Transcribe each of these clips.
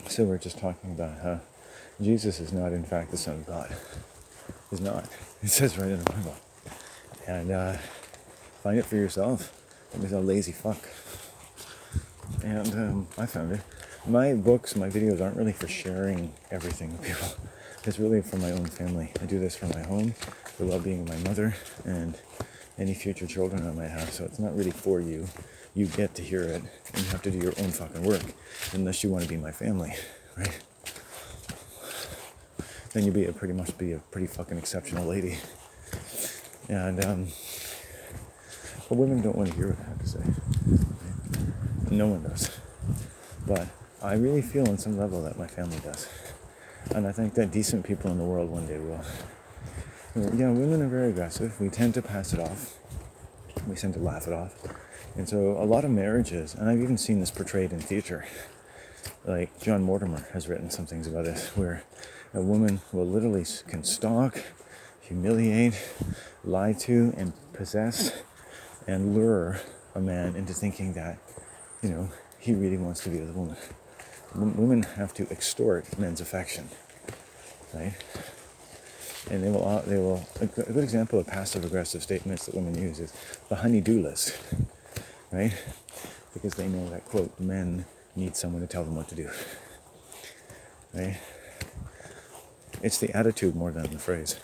So we're just talking about how Jesus is not in fact the Son of God. He's not. It says right in the Bible. And find it for yourself. He's a lazy fuck. And I found it. My books, my videos aren't really for sharing everything with people. It's really for my own family. I do this for my home, the well-being of my mother, and any future children I might have. So it's not really for you. You get to hear it, and you have to do your own fucking work, unless you want to be my family, right? Then you must be a pretty fucking exceptional lady. And but women don't want to hear what I have to say. Right? No one does. But I really feel on some level that my family does. And I think that decent people in the world one day will. Yeah, women are very aggressive. We tend to pass it off. We tend to laugh it off. And so a lot of marriages, and I've even seen this portrayed in theater, like John Mortimer has written some things about this, where a woman will literally can stalk, humiliate, lie to, and possess, and lure a man into thinking that, he really wants to be with a woman. Women have to extort men's affection, right? And they will. A good example of passive-aggressive statements that women use is the honey-do list, right? Because they know that, quote, men need someone to tell them what to do, right? It's the attitude more than the phrase.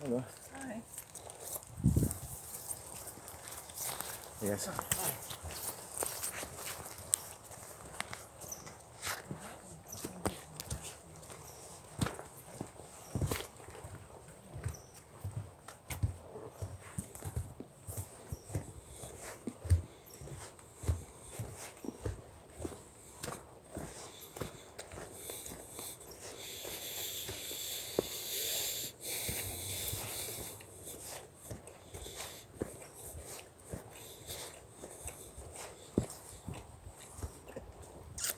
Hello. Hi. Yes.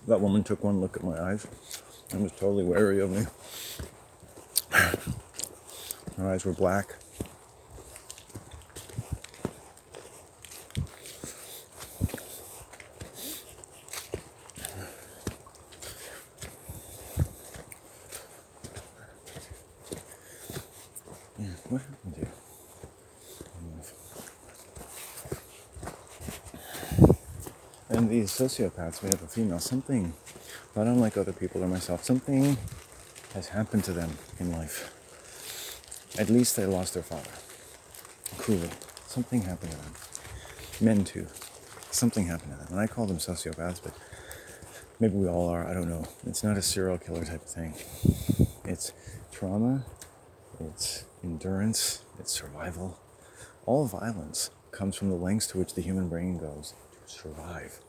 That woman took one look at my eyes and was totally wary of me. Her eyes were black. Yeah, what happened to you? And these sociopaths, we have a female, something, not unlike other people or myself, something has happened to them in life. At least they lost their father. Cruelly. Something happened to them. Men too. Something happened to them. And I call them sociopaths, but maybe we all are, I don't know. It's not a serial killer type of thing. It's trauma, it's endurance, it's survival. All violence comes from the lengths to which the human brain goes to survive.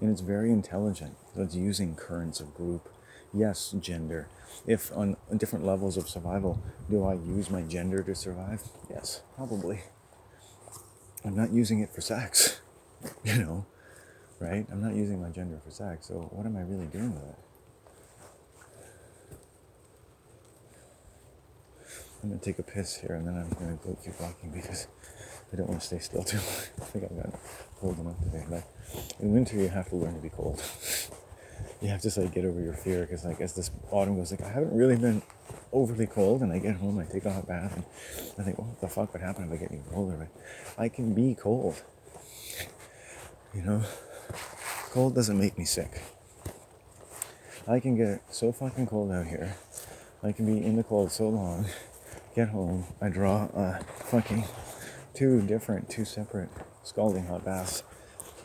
And it's very intelligent. So it's using currents of group. Yes, gender. If on different levels of survival, do I use my gender to survive? Yes, probably. I'm not using it for sex, right? I'm not using my gender for sex, so what am I really doing with it? I'm going to take a piss here and then I'm going to go keep walking because I don't want to stay still too long. I think I've got cold enough today, but in winter you have to learn to be cold. You have to get over your fear because as this autumn goes, I haven't really been overly cold, and I get home, I take a hot bath, and I think, what the fuck would happen if I get even colder? But I can be cold. Cold doesn't make me sick. I can get so fucking cold out here. I can be in the cold so long, get home, I draw fucking two separate scalding hot baths,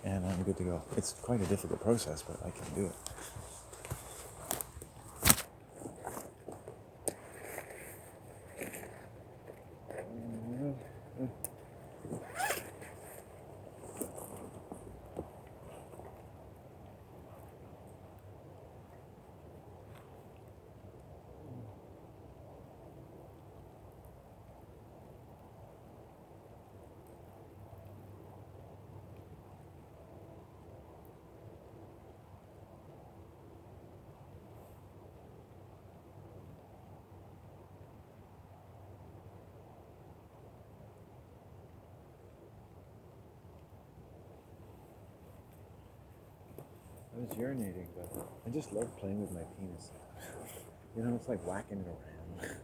and I'm good to go. It's quite a difficult process, but I can do it. I was urinating, but I just love playing with my penis. You know, it's like whacking it around.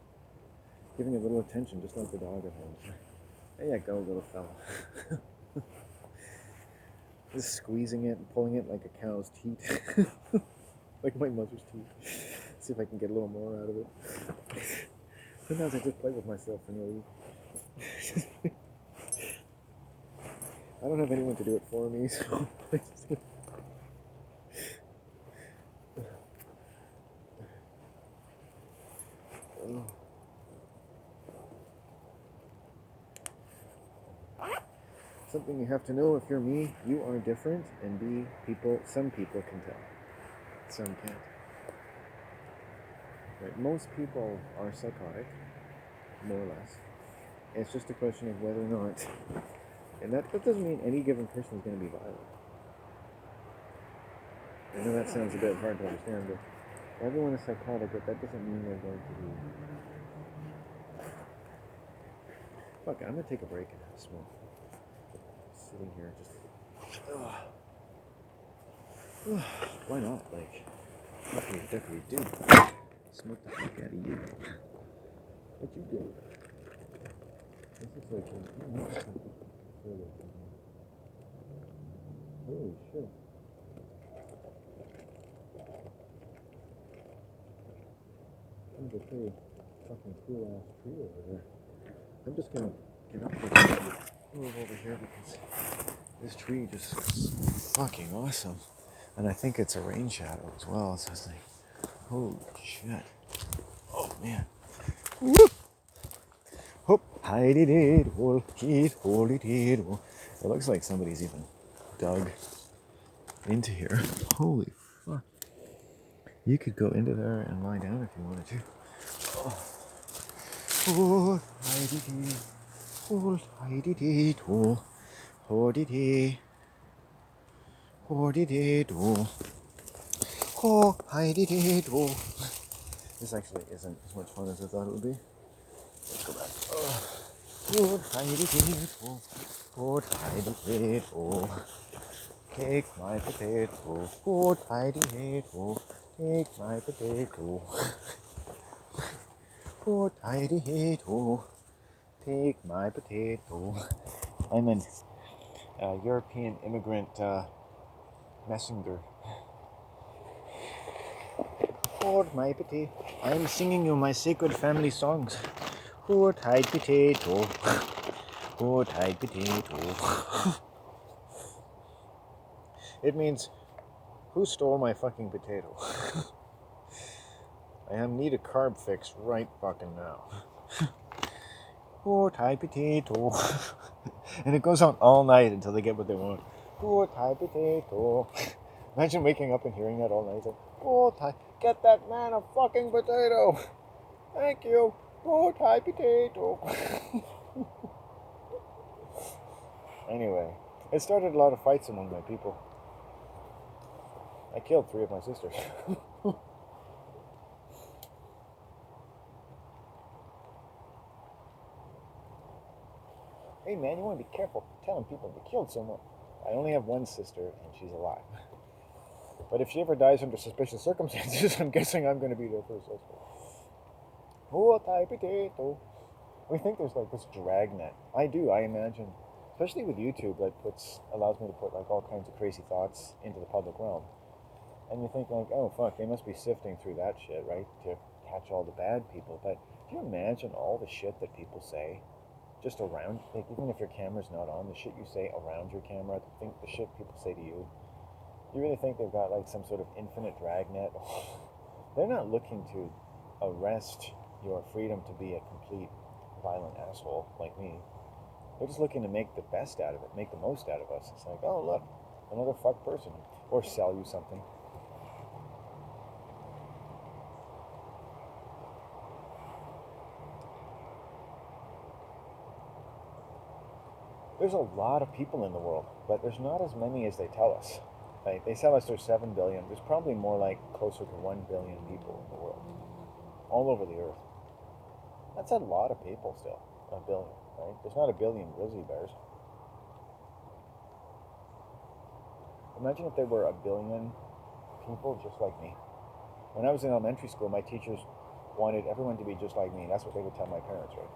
Giving it a little attention, just like the dog at home. There you go, little fella. Just squeezing it and pulling it like a cow's teeth. Like my mother's teeth. See if I can get a little more out of it. Sometimes I just play with myself for no reason. I don't have anyone to do it for me, so I just... Something you have to know: if you're me, you are different, and some people can tell. Some can't. Right? Most people are psychotic, more or less. It's just a question of whether or not. And that doesn't mean any given person is going to be violent. I know that sounds a bit hard to understand, but everyone is psychotic, but that doesn't mean they're going to be. Fuck, I'm going to take a break and have a smoke. Sitting here just... Why not? Like, what can you do? Smoke the fuck out of you. What you do? This is like... Holy shit. There's a pretty fucking cool ass tree over there. I'm just gonna get up and move over here because this tree just looks fucking awesome. And I think it's a rain shadow as well, so it's like, holy shit. Oh man. Whoop! Hop, hidey did, hol, heat, holy did. It looks like somebody's even dug into here. Holy fuck. You could go into there and lie down if you wanted to. Oh, hidey did, hol, hidey did, hol, holy did, holy did, hol. Oh, hidey did, hol. This actually isn't as much fun as I thought it would be. Let's go back. Oh, hidey did, hol. Oh, hidey did, hol. Take my potato. Oh, potato. Take my potato. Oh, potato. Take my potato. I'm an European immigrant messenger. Oh, my potato. I'm singing you my sacred family songs. Oh, potato. Oh, potato. It means, who stole my fucking potato? I need a carb fix right fucking now. Oh, Thai potato. And it goes on all night until they get what they want. Oh, Thai potato. Imagine waking up and hearing that all night. It's like, oh, Thai, get that man a fucking potato. Thank you. Oh, Thai potato. Anyway, it started a lot of fights among my people. I killed 3 of my sisters. Hey man, you want to be careful telling people they killed someone. I only have one sister and she's alive. But if she ever dies under suspicious circumstances, I'm guessing I'm going to be their first suspect. Oh, Thai potato. We think there's like this dragnet. I do, I imagine. Especially with YouTube, that allows me to put like all kinds of crazy thoughts into the public realm. And you think like, oh fuck, they must be sifting through that shit, right? To catch all the bad people. But do you imagine all the shit that people say? Just around, like even if your camera's not on, the shit you say around your camera, the shit people say to you. You really think they've got like some sort of infinite dragnet? They're not looking to arrest your freedom to be a complete violent asshole like me. They're just looking to make the best out of it, make the most out of us. It's like, oh look, another fuck person. Or sell you something. There's a lot of people in the world, but there's not as many as they tell us. Like, they tell us there's 7 billion. There's probably more like closer to 1 billion people in the world. All over the earth. That's a lot of people still. 1 billion, right? There's not 1 billion grizzly bears. Imagine if there were 1 billion people just like me. When I was in elementary school, my teachers wanted everyone to be just like me. That's what they would tell my parents, right?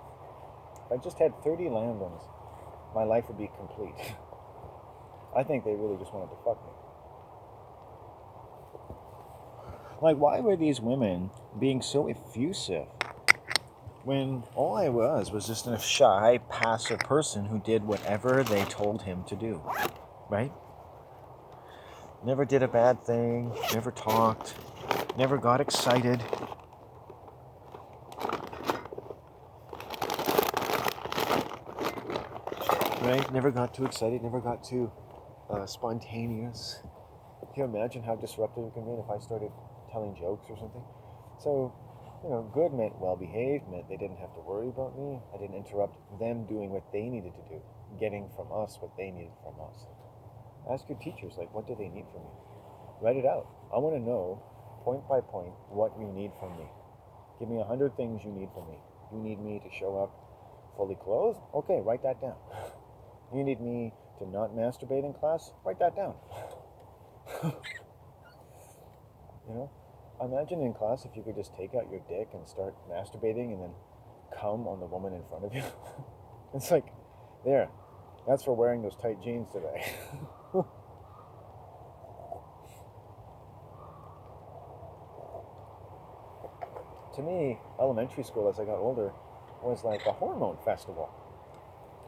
If I just had 30 lambdams, my life would be complete. I think they really just wanted to fuck me. Like, why were these women being so effusive when all I was just a shy, passive person who did whatever they told him to do, right? Never did a bad thing, never talked, never got excited. Right? Never got too excited, never got too spontaneous. Can you imagine how disruptive it can be if I started telling jokes or something? So, good meant well-behaved, meant they didn't have to worry about me. I didn't interrupt them doing what they needed to do, getting from us what they needed from us. Ask your teachers, like, what do they need from me? Write it out. I want to know, point by point, what you need from me. Give me 100 things you need from me. You need me to show up fully clothed? Okay, write that down. You need me to not masturbate in class? Write that down. Imagine in class if you could just take out your dick and start masturbating and then come on the woman in front of you. It's like, there, that's for wearing those tight jeans today. To me, elementary school as I got older was like a hormone festival.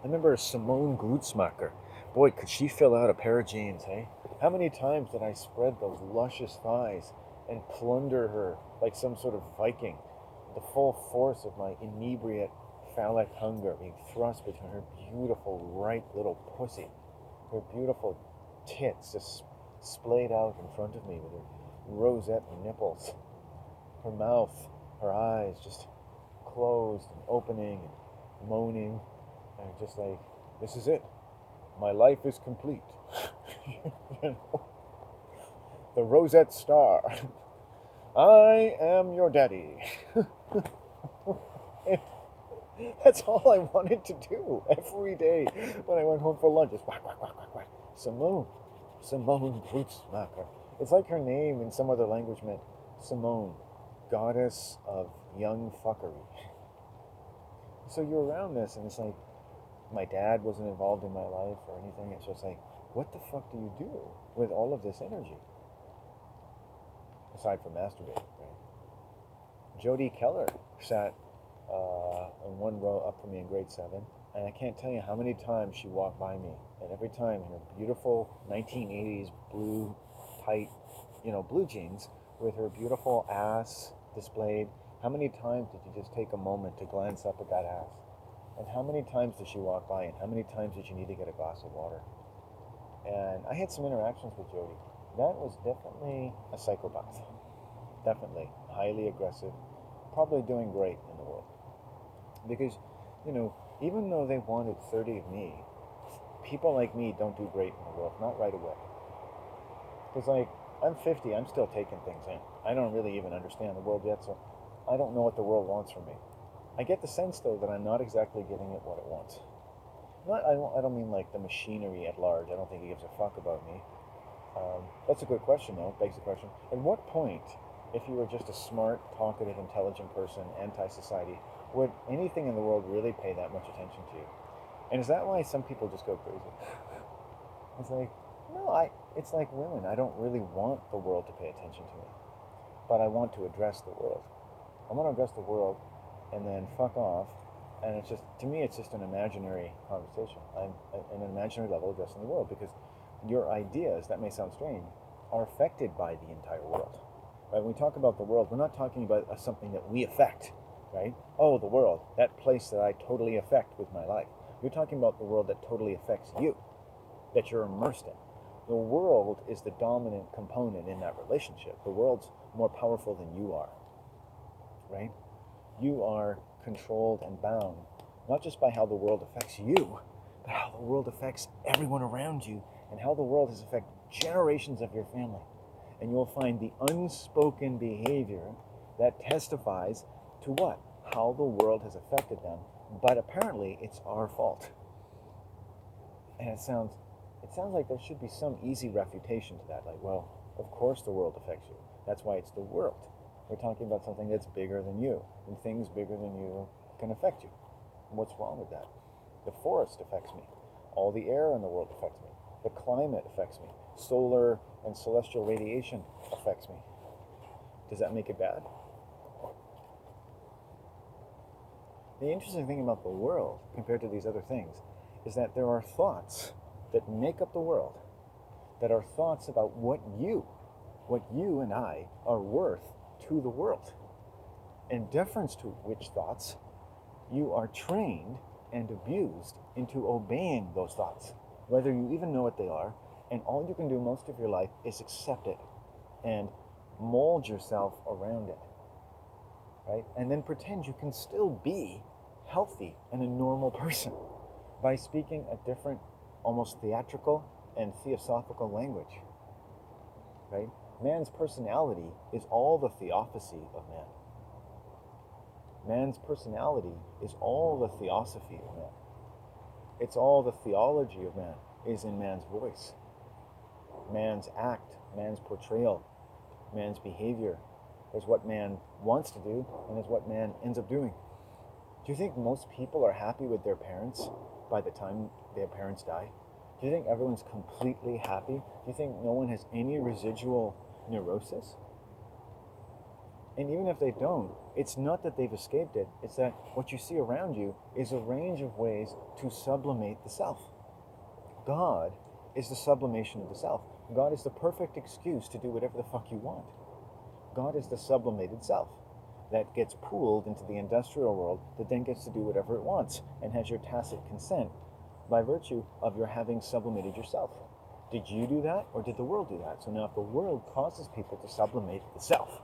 I remember Simone Grutzmacher. Boy, could she fill out a pair of jeans, hey? How many times did I spread those luscious thighs and plunder her like some sort of Viking? The full force of my inebriate phallic hunger being thrust between her beautiful right little pussy, her beautiful tits just splayed out in front of me with her rosette nipples, her mouth, her eyes just closed and opening and moaning, and just like, this is it. My life is complete. The rosette star. I am your daddy. That's all I wanted to do every day when I went home for lunch. Just whack, whack, whack, whack, whack. Simone Grutzmacher. It's like her name in some other language meant Simone, goddess of young fuckery. So you're around this, and it's like, my dad wasn't involved in my life or anything. It's just like, what the fuck do you do with all of this energy? Aside from masturbating, right? Jodie Keller sat in one row up from me in grade 7, and I can't tell you how many times she walked by me, and every time in her beautiful 1980s blue, tight, blue jeans with her beautiful ass displayed, how many times did you just take a moment to glance up at that ass? And how many times did she walk by, and how many times did you need to get a glass of water? And I had some interactions with Jodie. That was definitely a psychopath. Definitely. Highly aggressive. Probably doing great in the world. Because, even though they wanted 30 of me, people like me don't do great in the world. Not right away. Because, I'm 50. I'm still taking things in. I don't really even understand the world yet, so I don't know what the world wants from me. I get the sense, though, that I'm not exactly giving it what it wants. I don't mean like the machinery at large. I don't think it gives a fuck about me. That's a good question, though. It begs the question. At what point, if you were just a smart, talkative, intelligent person, anti-society, would anything in the world really pay that much attention to you? And is that why some people just go crazy? It's like, no, it's like women. I don't really want the world to pay attention to me. But I want to address the world. I want to address the world and then fuck off. And it's just, to me, it's just an imaginary conversation. I'm at an imaginary level addressing the world, because your ideas, that may sound strange, are affected by the entire world. Right? When we talk about the world, we're not talking about something that we affect, right? Oh, the world, that place that I totally affect with my life. You're talking about the world that totally affects you, that you're immersed in. The world is the dominant component in that relationship. The world's more powerful than you are, right? You are controlled and bound, not just by how the world affects you, but how the world affects everyone around you, and how the world has affected generations of your family. And you'll find the unspoken behavior that testifies to what? How the world has affected them. But apparently it's our fault. And it sounds like there should be some easy refutation to that. Like, well, Of course the world affects you. That's why it's the world. We're talking about something that's bigger than you, and things bigger than you can affect you. What's wrong with that? The forest affects me. All the air in the world affects me. The climate affects me. Solar and celestial radiation affects me. Does that make it bad? The interesting thing about the world, compared to these other things, is that there are thoughts that make up the world, that are thoughts about what you and I are worth to the world, in deference to which thoughts you are trained and abused into obeying those thoughts, whether you even know what they are, and all you can do most of your life is accept it and mold yourself around it, right? And then pretend you can still be healthy and a normal person by speaking a different, almost theatrical and theosophical language, right? Man's personality is all the theosophy of man. Man's personality is all the theosophy of man. It's all the theology of man is in man's voice. Man's act, man's portrayal, man's behavior is what man wants to do and is what man ends up doing. Do you think most people are happy with their parents by the time their parents die? Do you think everyone's completely happy? Do you think no one has any residual neurosis? And even if they don't, it's not that they've escaped it, it's that what you see around you is a range of ways to sublimate the self. God is the sublimation of the self. God is the perfect excuse to do whatever the fuck you want. God is the sublimated self that gets pooled into the industrial world that then gets to do whatever it wants and has your tacit consent by virtue of your having sublimated yourself. Did you do that or did the world do that? So now if the world causes people to sublimate the self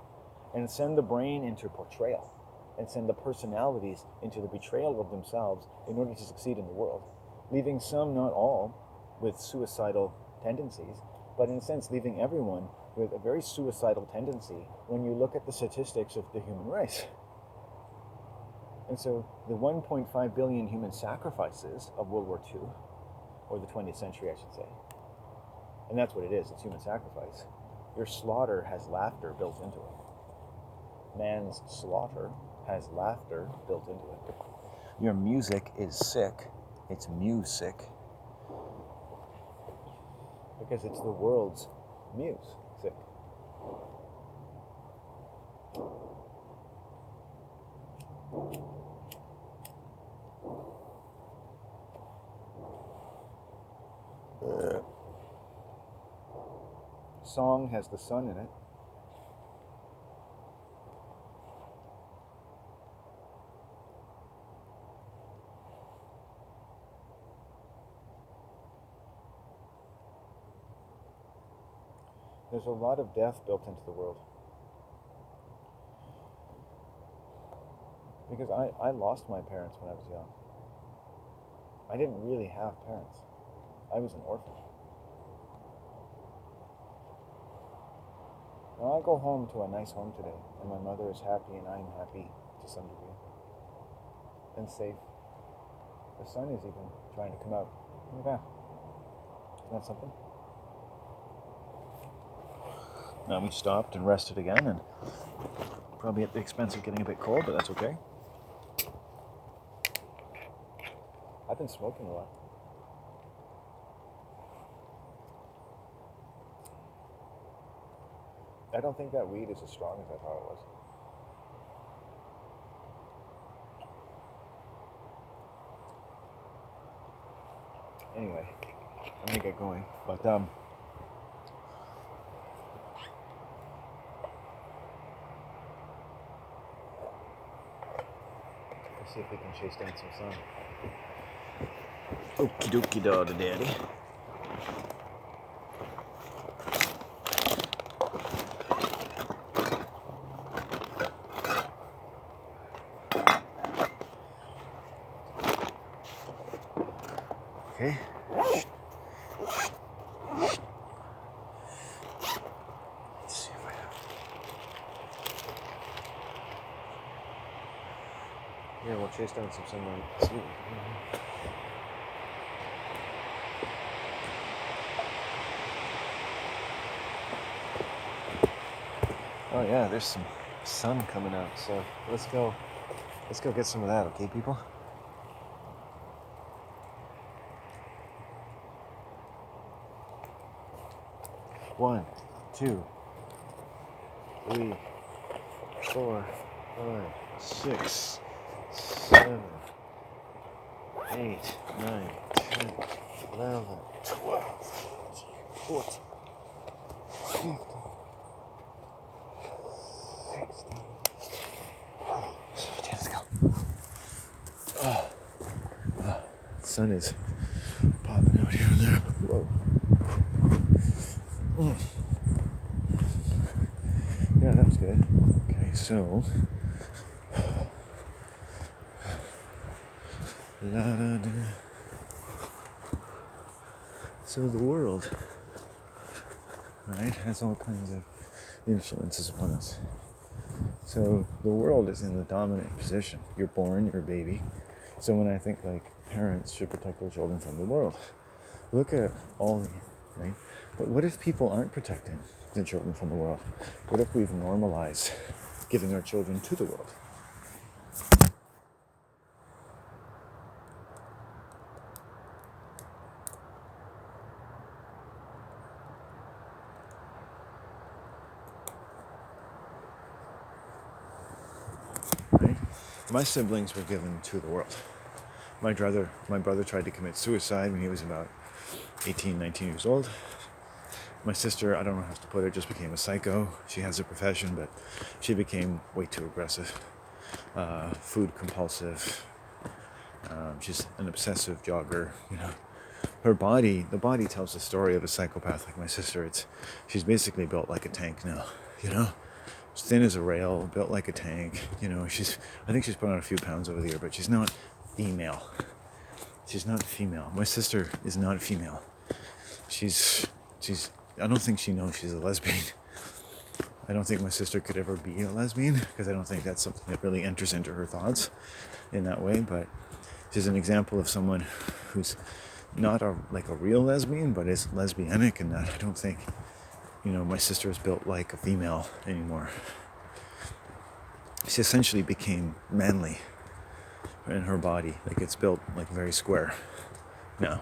and send the brain into portrayal and send the personalities into the betrayal of themselves in order to succeed in the world, leaving some, not all, with suicidal tendencies, but in a sense leaving everyone with a very suicidal tendency when you look at the statistics of the human race. And so the 1.5 billion human sacrifices of World War II, or the 20th century, I should say, and that's what it is, it's human sacrifice. Your slaughter has laughter built into it. Man's slaughter has laughter built into it. Your music is sick, it's music, because it's the world's music. Song has the sun in it. There's a lot of death built into the world. Because I lost my parents when I was young. I didn't really have parents. I was an orphan. Now I go home to a nice home today, and my mother is happy and I'm happy to some degree. And safe. The sun is even trying to come out. Look at that. Isn't that something? Now we stopped and rested again, and probably at the expense of getting a bit cold, but that's okay. I've been smoking a lot. I don't think that weed is as strong as I thought it was. Anyway, I'm gonna get going, but let's see if we can chase down some sun. Okie dokie da daddy. Okay. Let's see if I have. Yeah, we'll chase down some sunlight. See. Oh yeah, there's some sun coming out, so let's go get some of that, okay, people? One, two, 3, 4, 5, 6, 7, 8, 9, 10, 11, 12, 14, 15, 16, 17. Let's go. The sun is popping out here and there. Whoa. Yeah, that was good. Okay, so so the world, right, has all kinds of influences upon us. So the world is in the dominant position. You're born, you're a baby. So when I think like parents should protect their children from the world, look at all the, right? But what if people aren't protecting their children from the world? What if we've normalized giving our children to the world? Right? My siblings were given to the world. My brother tried to commit suicide when he was about 18, 19 years old. My sister, I don't know how to put it, just became a psycho. She has a profession, but she became way too aggressive, food compulsive. She's an obsessive jogger. The body tells the story of a psychopath like my sister. She's basically built like a tank now. Thin as a rail, built like a tank. I think she's put on a few pounds over the year, but she's not female. She's not female. My sister is not female. She's. I don't think she knows she's a lesbian. I don't think my sister could ever be a lesbian because I don't think that's something that really enters into her thoughts in that way. But she's an example of someone who's not a real lesbian, but is lesbianic, and that I don't think, my sister is built like a female anymore. She essentially became manly in her body. Like it's built like very square now.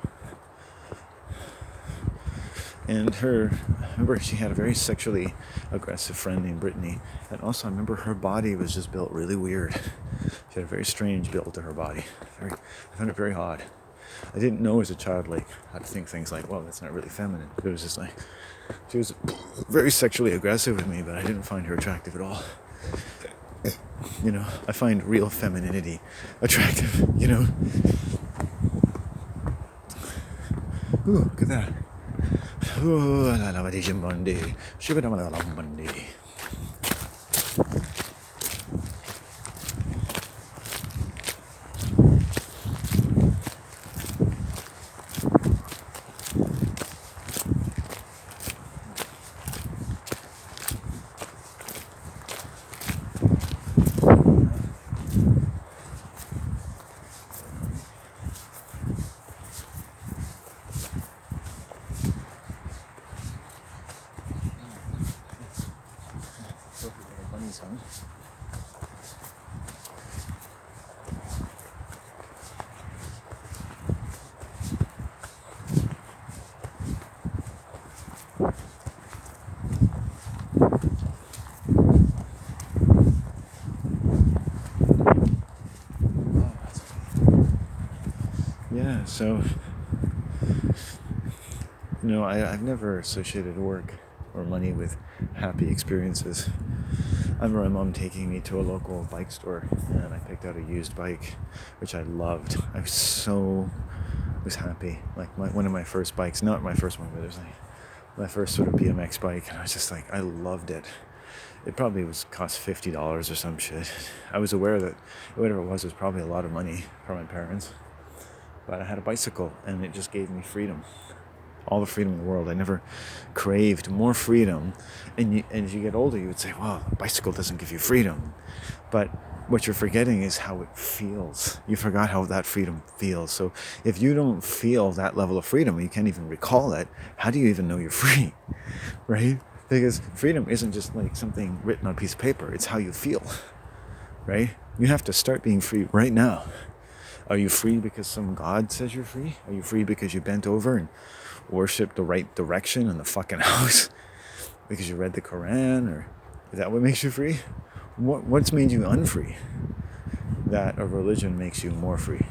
And I remember she had a very sexually aggressive friend named Brittany. And also I remember her body was just built really weird. She had a very strange build to her body. I found it very odd. I didn't know as a child how to think things like, well, that's not really feminine. It was just she was very sexually aggressive with me, but I didn't find her attractive at all. I find real femininity attractive, Ooh, look at that. Ooh, la la la Monday. Monday. Yeah, so I've never associated work or money with happy experiences. I remember my mom taking me to a local bike store, and I picked out a used bike, which I loved. I was happy. One of my first bikes, not my first one, but it was my first sort of BMX bike, and I was just I loved it. It probably cost $50 or some shit. I was aware that whatever it was probably a lot of money for my parents. But I had a bicycle, and it just gave me freedom. All the freedom in the world. I never craved more freedom. And as you get older, you would say, well, a bicycle doesn't give you freedom. But what you're forgetting is how it feels. You forgot how that freedom feels. So if you don't feel that level of freedom, you can't even recall it, how do you even know you're free? Right? Because freedom isn't just like something written on a piece of paper. It's how you feel, right? You have to start being free right now. Are you free because some God says you're free? Are you free because you bent over and worshiped the right direction in the fucking house? Because you read the Quran? Or is that what makes you free? What's made you unfree? That a religion makes you more free.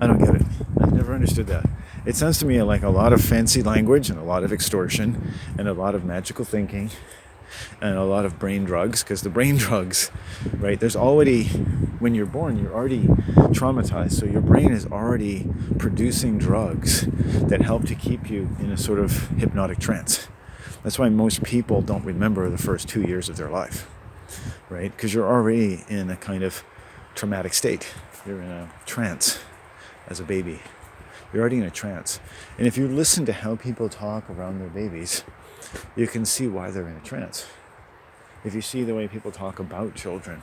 I don't get it. I've never understood that. It sounds to me like a lot of fancy language and a lot of extortion and a lot of magical thinking and a lot of brain drugs, because the brain drugs, right, there's already, when you're born, you're already traumatized, so your brain is already producing drugs that help to keep you in a sort of hypnotic trance. That's why most people don't remember the first 2 years of their life, right? Because you're already in a kind of traumatic state. You're in a trance as a baby. You're already in a trance. And if you listen to how people talk around their babies, you can see why they're in a trance. If you see the way people talk about children,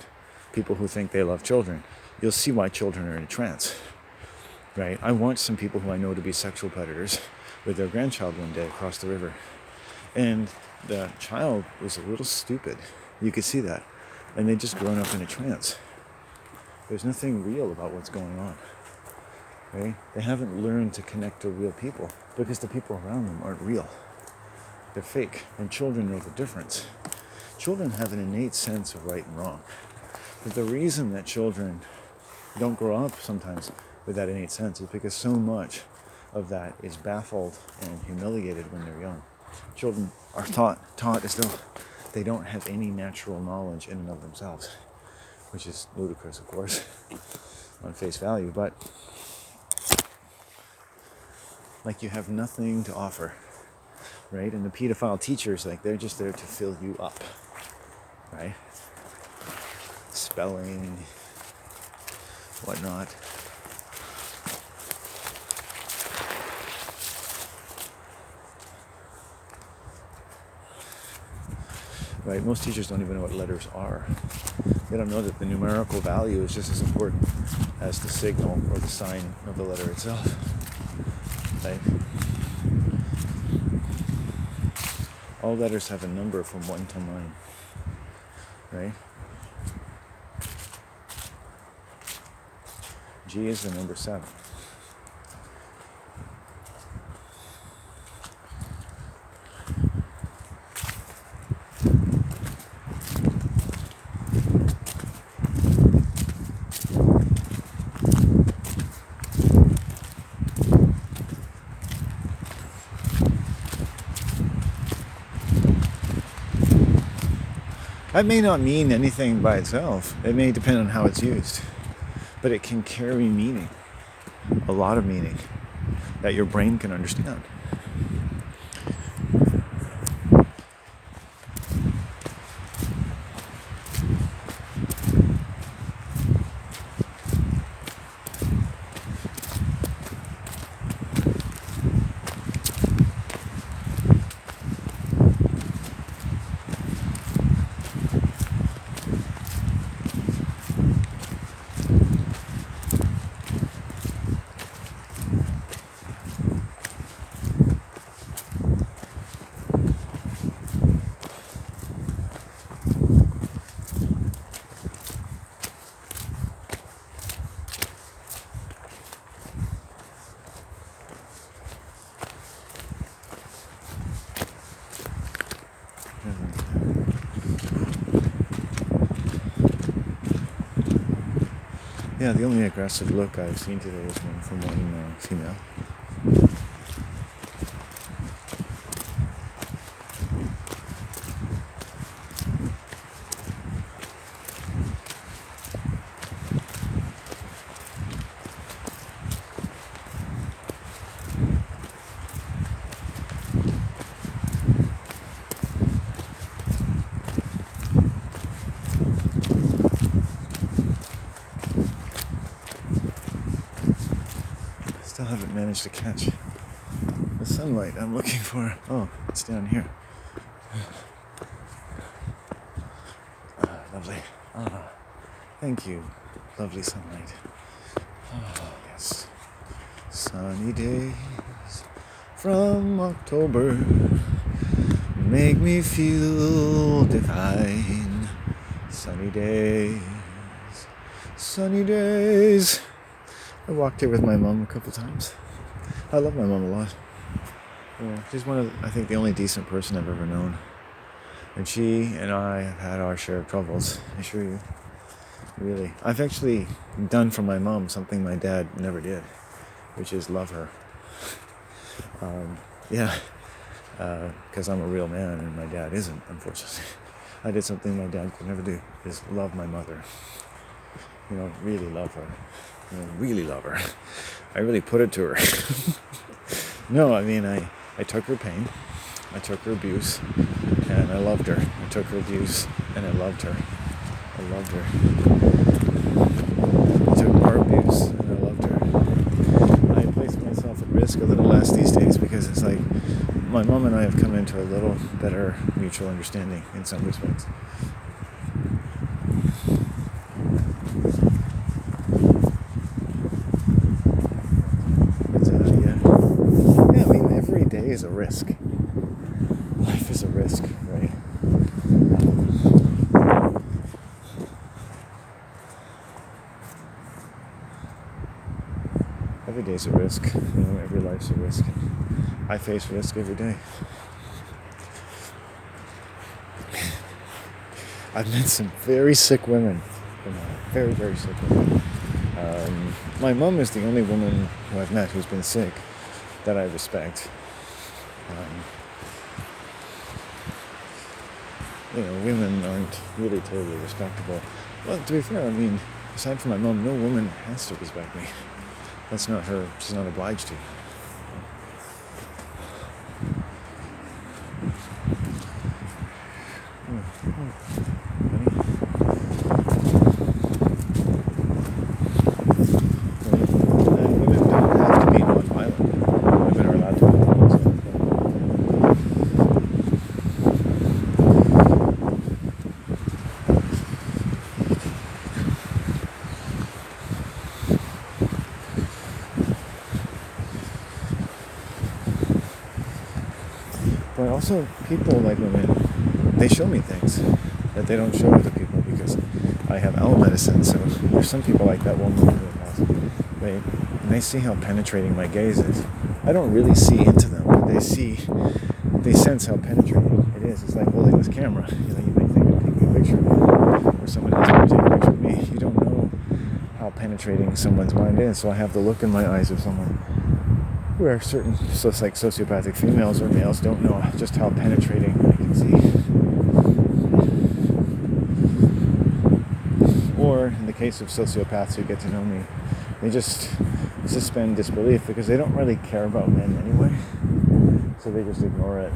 people who think they love children, you'll see why children are in a trance, right? I watched some people who I know to be sexual predators with their grandchild one day across the river. And the child was a little stupid. You could see that. And they'd just grown up in a trance. There's nothing real about what's going on. Right? They haven't learned to connect to real people because the people around them aren't real. They're fake. And children know the difference. Children have an innate sense of right and wrong. But the reason that children don't grow up sometimes with that innate sense is because so much of that is baffled and humiliated when they're young. Children are taught as though they don't have any natural knowledge in and of themselves, which is ludicrous, of course, on face value, but like you have nothing to offer, right? And the pedophile teachers, like, they're just there to fill you up, right? Spelling, whatnot. Right? Most teachers don't even know what letters are. They don't know that the numerical value is just as important as the signal or the sign of the letter itself. Right? All letters have a number from 1 to 9. Right? G is the number 7. That may not mean anything by itself. It may depend on how it's used. But it can carry meaning, a lot of meaning, that your brain can understand. Yeah, the only aggressive look I've seen today is one from one female. Still haven't managed to catch the sunlight I'm looking for. Oh, it's down here. Lovely. Thank you. Lovely sunlight. Yes. Sunny days from October make me feel divine. Sunny days, sunny days. I walked here with my mom a couple times. I love my mom a lot. Yeah, she's I think, the only decent person I've ever known. And she and I have had our share of troubles, I assure you. Really. I've actually done for my mom something my dad never did, which is love her. Because I'm a real man and my dad isn't, unfortunately. I did something my dad could never do, is love my mother. Really love her. Really love her. I really put it to her. No, I mean, I took her pain, I took her abuse, and I loved her. I took her abuse, and I loved her. I loved her. I took our abuse, and I loved her. I placed myself at risk a little less these days because it's like my mom and I have come into a little better mutual understanding in some respects. Every day is a risk. Life is a risk, right? Every day's a risk. Every life's a risk. I face risk every day. I've met some very sick women. Very, very sick women. My mom is the only woman who I've met who's been sick that I respect. Women aren't really terribly respectable. Well, to be fair, aside from my mom, no woman has to respect me. That's not her. She's not obliged to. Women don't have to be non-violent. Women are allowed to be non-violent. But also, people like women, they show me things that they don't show other people because I have owl medicine. So there's some people like that woman in the past. They see how penetrating my gaze is. I don't really see into them, but they sense how penetrating it is. It's like holding this camera. You might think I'm taking a picture of you, or someone else might take a picture of me. You don't know how penetrating someone's mind is. So I have the look in my eyes of someone where certain sociopathic females or males don't know just how penetrating I can see. Or in the case of sociopaths who get to know me, they just suspend disbelief because they don't really care about men anyway, so they just ignore it.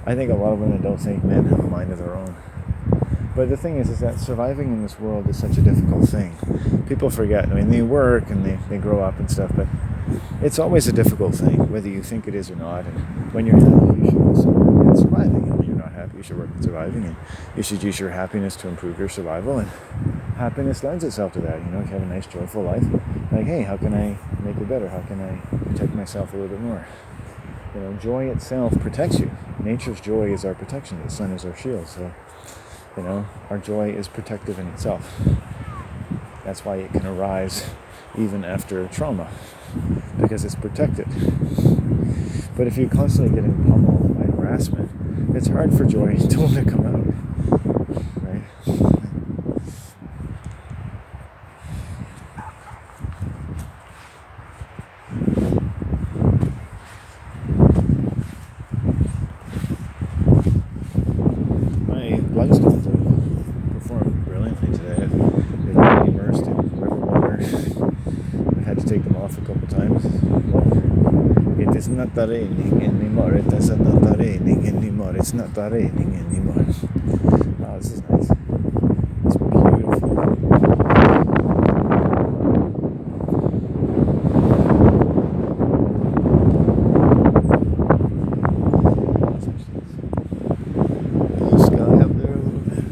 I think a lot of women don't think men have a mind of their own. But the thing is that surviving in this world is such a difficult thing. People forget. They work and they grow up and stuff, but it's always a difficult thing, whether you think it is or not. And when you're happy, you should also work at surviving. And when you're not happy, you should work at surviving. And you should use your happiness to improve your survival. And happiness lends itself to that. You have a nice, joyful life. Like, hey, how can I make it better? How can I protect myself a little bit more? Joy itself protects you. Nature's joy is our protection. The sun is our shield. So, our joy is protective in itself. That's why it can arise even after trauma, because it's protected. But if you're constantly getting pummeled by harassment, it's hard for joy to want to come out, right? My blood stones have performed brilliantly today. They've been immersed in river water. I've had to take them off a couple times. It is not raining anymore. It is not raining anymore. It's not raining anymore. Wow, this is nice. It's beautiful. Blue sky up there a little bit.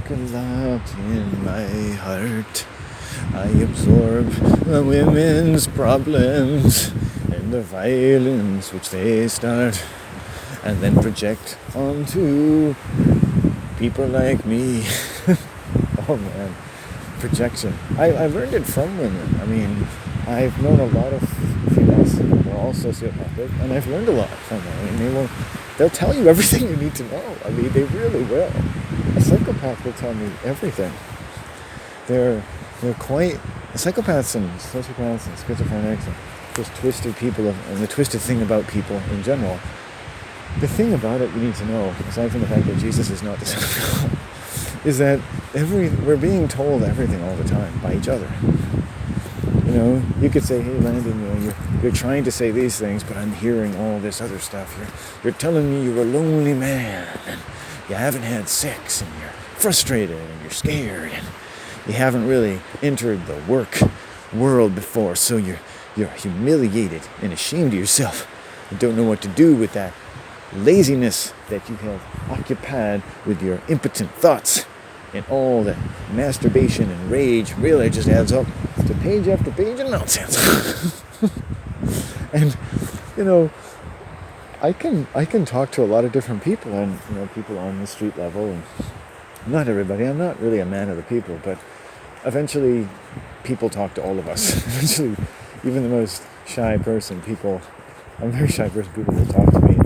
like a lot in my heart. I absorb the women's problems and the violence which they start, and then project onto people like me. Oh man, projection. I learned it from women. I mean, I've known a lot of females. They're all sociopathic, and I've learned a lot from them. I mean, they'll tell you everything you need to know. I mean, they really will. A psychopath will tell me everything. They're quite psychopaths and sociopaths and schizophrenics and just twisted people, and the twisted thing about people in general. The thing about it you need to know, aside from the fact that Jesus is not the Son of God, is that we're being told everything all the time by each other. You know, you could say, hey Landon, you're trying to say these things, but I'm hearing all this other stuff. You're telling me you're a lonely man, and you haven't had sex, and you're frustrated, and you're scared, and you haven't really entered the work world before, so you're humiliated and ashamed of yourself. You don't know what to do with that laziness that you have occupied with your impotent thoughts, and all the masturbation and rage really just adds up to page after page of nonsense. And you know, I can talk to a lot of different people, and you know, people on the street level, and not everybody. I'm not really a man of the people, but eventually people talk to all of us. Eventually, even the most shy person, I'm a very shy person, people will talk to me.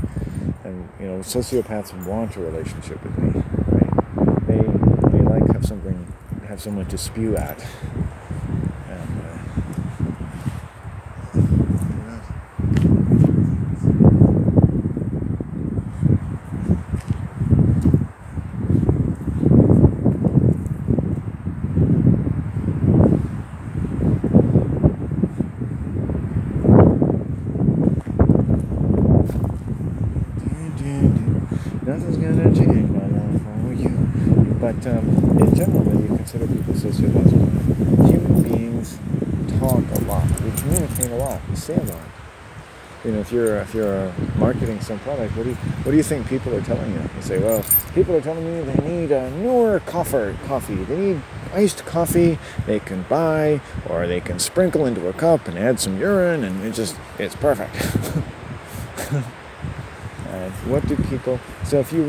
And you know, sociopaths want a relationship with me, right? They like have someone to spew at. And nothing's gonna change my life for you. But in general, when you consider people sociopaths, human beings talk a lot. We communicate a lot. We say a lot. You know, if you're marketing some product, what do you think people are telling you? They say, well, people are telling me they need a newer coffee. They need iced coffee they can buy, or they can sprinkle into a cup and add some urine, and it's perfect. What do people... So if you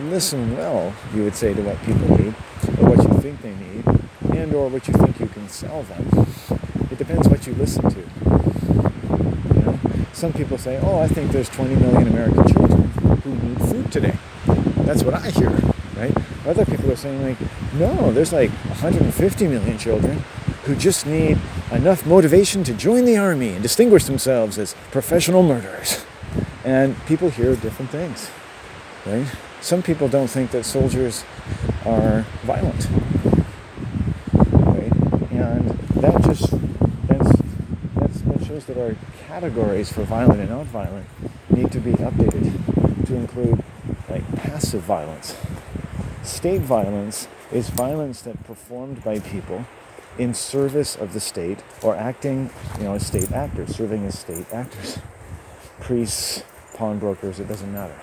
listen well, you would say to what people need, or what you think they need, and or what you think you can sell them. It depends what you listen to. You know? Some people say, oh, I think there's 20 million American children who need food today. That's what I hear, right? Other people are saying, like, no, there's like 150 million children who just need enough motivation to join the army and distinguish themselves as professional murderers. And people hear different things, right? Some people don't think that soldiers are violent, right? And that shows that our categories for violent and non-violent need to be updated to include like passive violence. State violence is violence that performed by people in service of the state, or acting, as state actors, serving as state actors. Priests, pawnbrokers, it doesn't matter.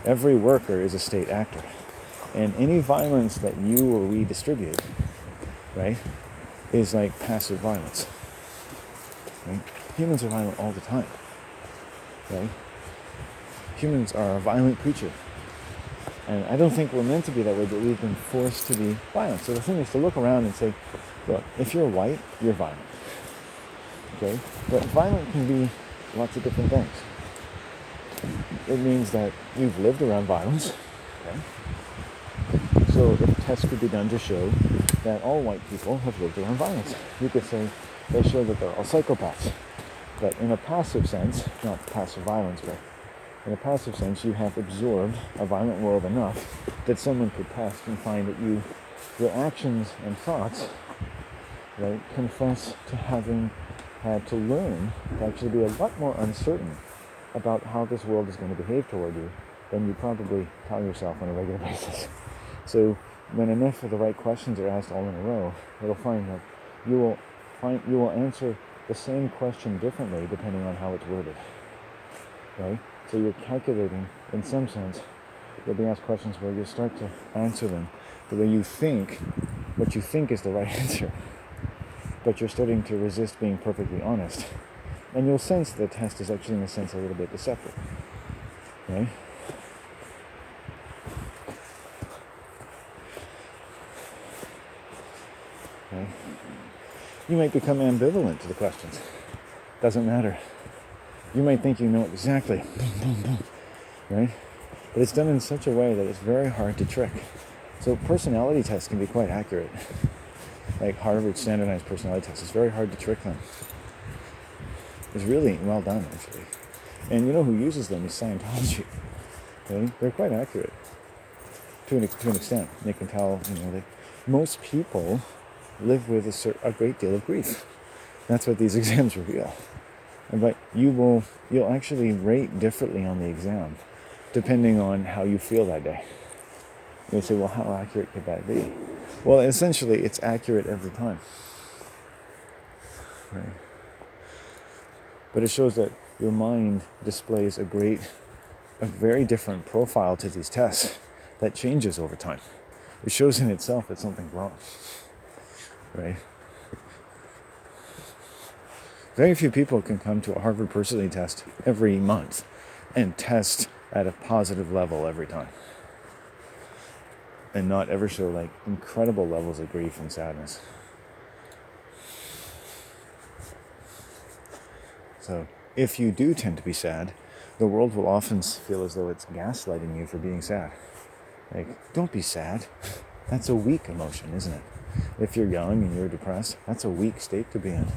Every worker is a state actor. And any violence that you or we distribute, right, is like passive violence. Right? Humans are violent all the time. Right? Humans are a violent creature. And I don't think we're meant to be that way, but we've been forced to be violent. So the thing is to look around and say, look, if you're white, you're violent. Okay? But violent can be lots of different things. It means that you've lived around violence. Okay? So if tests could be done to show that all white people have lived around violence, you could say they show that they're all psychopaths. But in a passive sense, not passive violence, but in a passive sense, you have absorbed a violent world enough that someone could test and find that your actions and thoughts, right, confess to having had to learn to actually be a lot more uncertain about how this world is going to behave toward you than you probably tell yourself on a regular basis. So when enough of the right questions are asked all in a row, it'll find that you will answer the same question differently depending on how it's worded. Right? So you're calculating, in some sense, You'll be asked questions where you start to answer them the way you think, what you think is the right answer. But you're starting to resist being perfectly honest. And you'll sense the test is actually, in a sense, a little bit deceptive. Right? Okay. You might become ambivalent to the questions. Doesn't matter. You might think you know exactly. Right? But it's done in such a way that it's very hard to trick. So personality tests can be quite accurate. Like Harvard standardized personality tests, it's very hard to trick them. It's really well done, actually. And you know who uses them is Scientology. Okay? They're quite accurate to an extent. They can tell, that most people live with a great deal of grief. That's what these exams reveal. But you'll actually rate differently on the exam, depending on how you feel that day. You say, well, how accurate could that be? Well, essentially, it's accurate every time. Right? But it shows that your mind displays a very different profile to these tests that changes over time. It shows in itself that something's wrong. Right? Very few people can come to a Harvard personality test every month and test at a positive level every time. And not ever show like incredible levels of grief and sadness. So if you do tend to be sad, the world will often feel as though it's gaslighting you for being sad. Like, don't be sad. That's a weak emotion, isn't it? If you're young and you're depressed, that's a weak state to be in.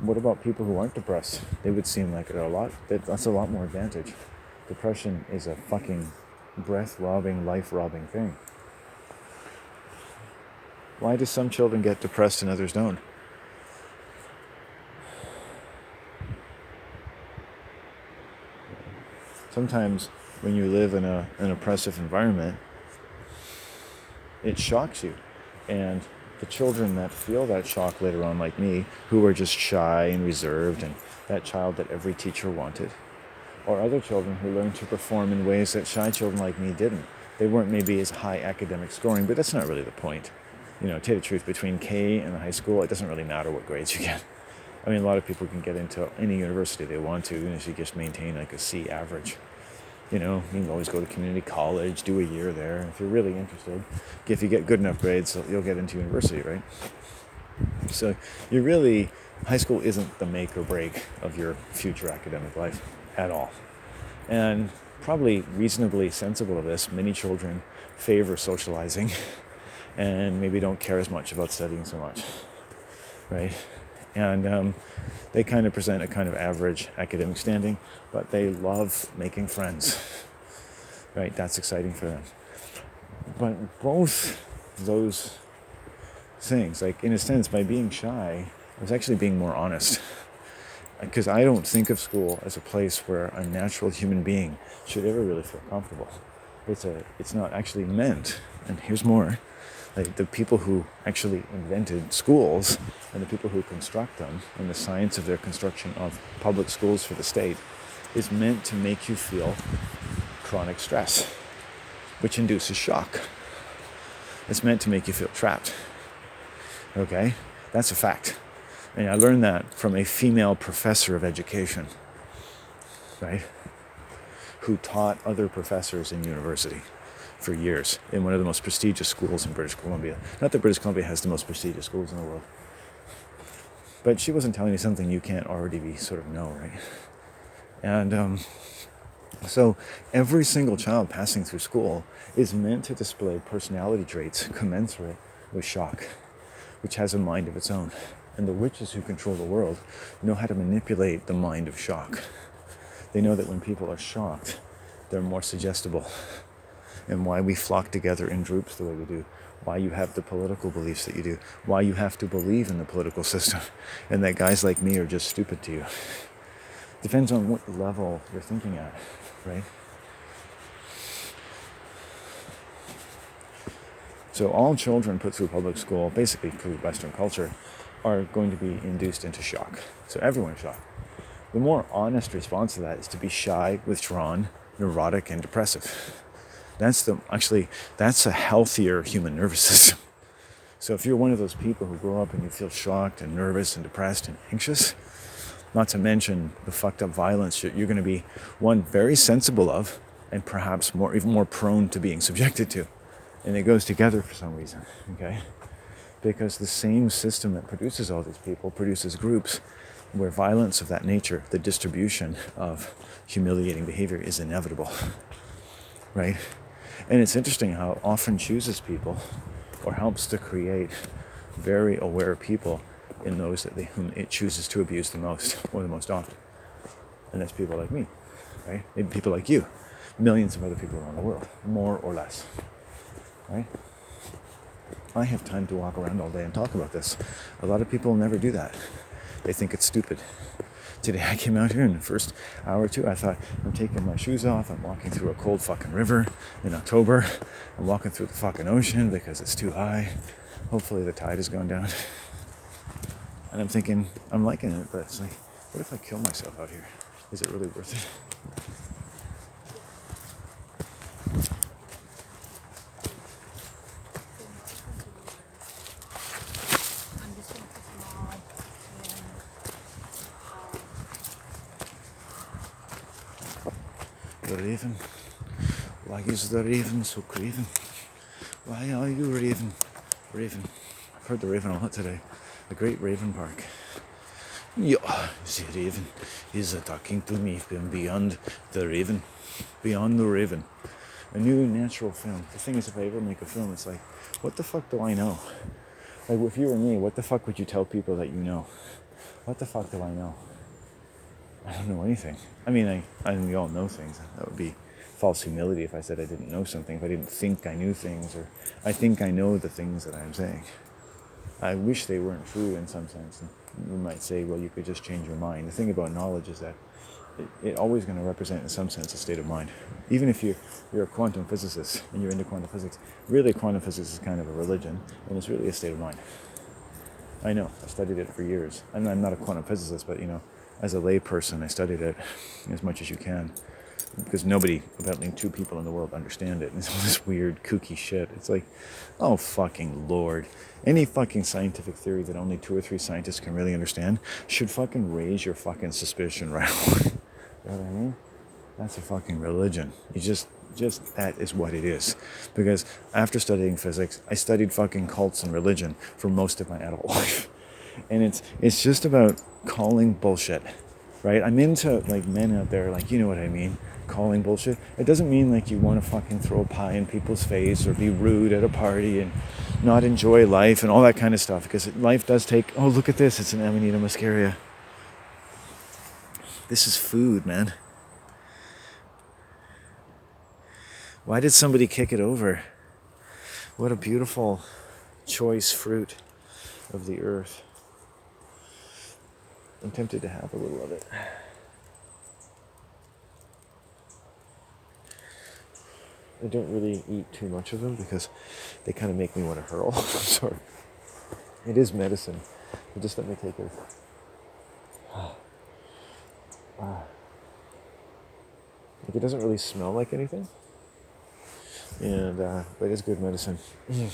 What about people who aren't depressed? They would seem like that's a lot more advantage. Depression is a fucking breath-robbing, life-robbing thing. Why do some children get depressed and others don't? Sometimes when you live in an oppressive environment, it shocks you. And the children that feel that shock later on, like me, who are just shy and reserved, and that child that every teacher wanted, or other children who learn to perform in ways that shy children like me didn't. They weren't maybe as high academic scoring, but that's not really the point. To tell you the truth, between K and high school, it doesn't really matter what grades you get. I mean, a lot of people can get into any university they want to, even if you just maintain like a C average. You can always go to community college, do a year there. If you're really interested, if you get good enough grades, you'll get into university, right? So high school isn't the make or break of your future academic life at all. And probably reasonably sensible of this, many children favor socializing and maybe don't care as much about studying so much, right? And they kind of present a kind of average academic standing, but they love making friends, right? That's exciting for them. But both those things, like in a sense, by being shy, I was actually being more honest. Because I don't think of school as a place where a natural human being should ever really feel comfortable. It's not actually meant, and here's more, like the people who actually invented schools and the people who construct them and the science of their construction of public schools for the state is meant to make you feel chronic stress, which induces shock. It's meant to make you feel trapped. Okay? That's a fact. And I learned that from a female professor of education, right? Who taught other professors in university for years in one of the most prestigious schools in British Columbia. Not that British Columbia has the most prestigious schools in the world. But she wasn't telling me something you can't already know, right? And so every single child passing through school is meant to display personality traits commensurate with shock, which has a mind of its own. And the witches who control the world know how to manipulate the mind of shock. They know that when people are shocked, they're more suggestible. And why we flock together in groups the way we do, why you have the political beliefs that you do, why you have to believe in the political system, and that guys like me are just stupid to you. Depends on what level you're thinking at, right? So all children put through public school, basically through Western culture, are going to be induced into shock. So everyone's shocked. The more honest response to that is to be shy, withdrawn, neurotic, and depressive. That's a healthier human nervous system. So if you're one of those people who grow up and you feel shocked and nervous and depressed and anxious, not to mention the fucked up violence you're going to be, one, very sensible of, and perhaps even more prone to being subjected to. And it goes together for some reason, okay? Because the same system that produces all these people produces groups where violence of that nature, the distribution of humiliating behavior, is inevitable, right? And it's interesting how it often chooses people or helps to create very aware people in those whom it chooses to abuse the most or the most often. And that's people like me, right? Maybe people like you, millions of other people around the world, more or less, right? I have time to walk around all day and talk about this. A lot of people never do that. They think it's stupid. Today I came out here in the first hour or two, I thought, I'm taking my shoes off, I'm walking through a cold fucking river in October, I'm walking through the fucking ocean because it's too high. Hopefully the tide has gone down. And I'm thinking, I'm liking it, but it's like, what if I kill myself out here? Is it really worth it? The raven. Why is the raven so craven? Why are you raven? Raven. I've heard the raven a lot today. The Great Raven Park. Yeah, the raven is talking to me from beyond the raven. Beyond the raven. A new natural film. The thing is, if I ever make a film, it's like, what the fuck do I know? Like, if you were me, what the fuck would you tell people that you know? What the fuck do I know? I don't know anything. I mean, we all know things. That would be false humility if I said I didn't know something, if I didn't think I knew things, or I think I know the things that I'm saying. I wish they weren't true in some sense. And you might say, well, you could just change your mind. The thing about knowledge is that it's always going to represent, in some sense, a state of mind. Even if you're a quantum physicist and you're into quantum physics, really quantum physics is kind of a religion, and it's really a state of mind. I know, I studied it for years. I'm not a quantum physicist, but, as a lay person, I studied it as much as you can, because nobody, apparently 2 people in the world, understand it. And it's all this weird, kooky shit. It's like, oh fucking Lord. Any fucking scientific theory that only 2 or 3 scientists can really understand should fucking raise your fucking suspicion right away. You know what I mean? That's a fucking religion. You just that is what it is. Because after studying physics, I studied fucking cults and religion for most of my adult life. And it's just about calling bullshit, right? I'm into, like, men out there, like, you know what I mean, calling bullshit. It doesn't mean, like, you want to fucking throw a pie in people's face or be rude at a party and not enjoy life and all that kind of stuff, because life does take, oh, look at this, it's an Amanita muscaria. This is food, man. Why did somebody kick it over? What a beautiful, choice fruit of the earth. I'm tempted to have a little of it. I don't really eat too much of them because they kind of make me want to hurl. Sorry. It is medicine. But just let me take it. Like, it doesn't really smell like anything. And but it's good medicine. It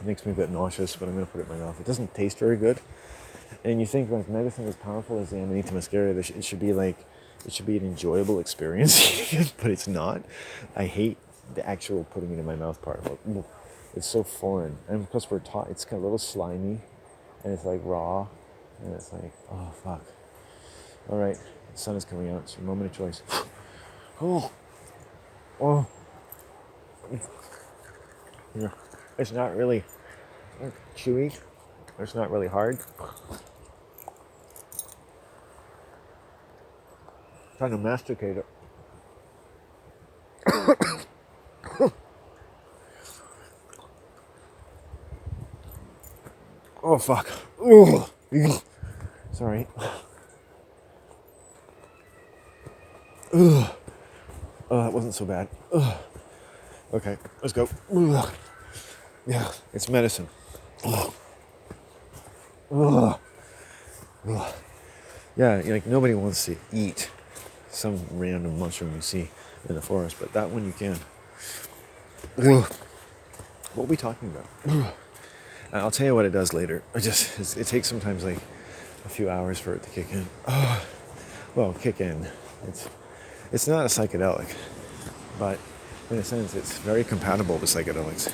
makes me a bit nauseous, but I'm going to put it in my mouth. It doesn't taste very good. And you think, like, medicine as powerful as the Amanita muscaria, it should be an enjoyable experience, but it's not. I hate the actual putting it in my mouth part. It's so foreign, and plus we're taught it's kind of a little slimy, and it's like raw, and it's like, oh fuck. All right, the sun is coming out. It's your moment of choice. Oh. Yeah. It's not really chewy. It's not really hard. Trying to masticate it. Oh fuck. Ugh. Sorry. Ugh. Oh, that wasn't so bad. Ugh. Okay, let's go. Ugh. Yeah, it's medicine. Ugh. Ugh. Ugh. Yeah, like, nobody wants to eat some random mushroom you see in the forest, but that one you can. Ugh. What are we talking about? I'll tell you what it does later. It takes sometimes like a few hours for it to kick in. Well, kick in. It's not a psychedelic, but in a sense, it's very compatible with psychedelics.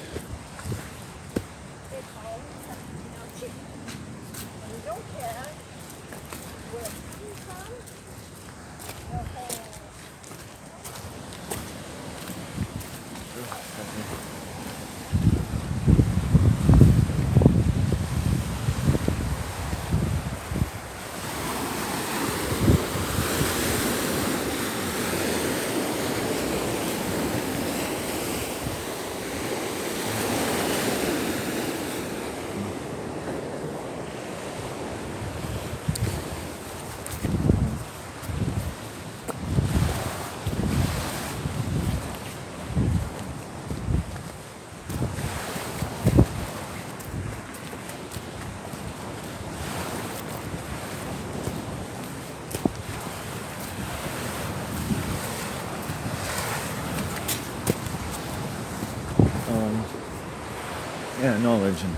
Yeah, knowledge and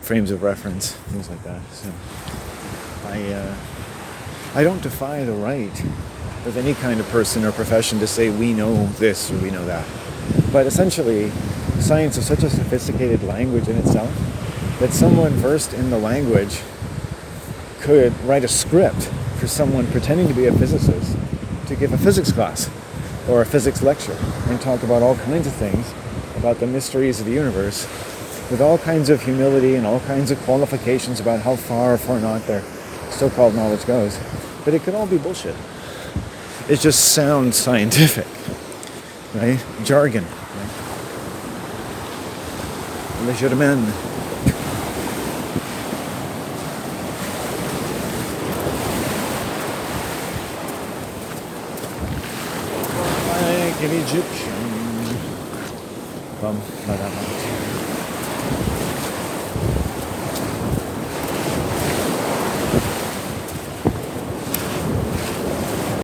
frames of reference, things like that. So I don't defy the right of any kind of person or profession to say we know this or we know that. But essentially, science is such a sophisticated language in itself that someone versed in the language could write a script for someone pretending to be a physicist to give a physics class or a physics lecture and talk about all kinds of things about the mysteries of the universe with all kinds of humility and all kinds of qualifications about how far or far not their so-called knowledge goes. But it could all be bullshit. It just sounds scientific, right? Jargon, right? Le Germain. Like an Egyptian. Bum,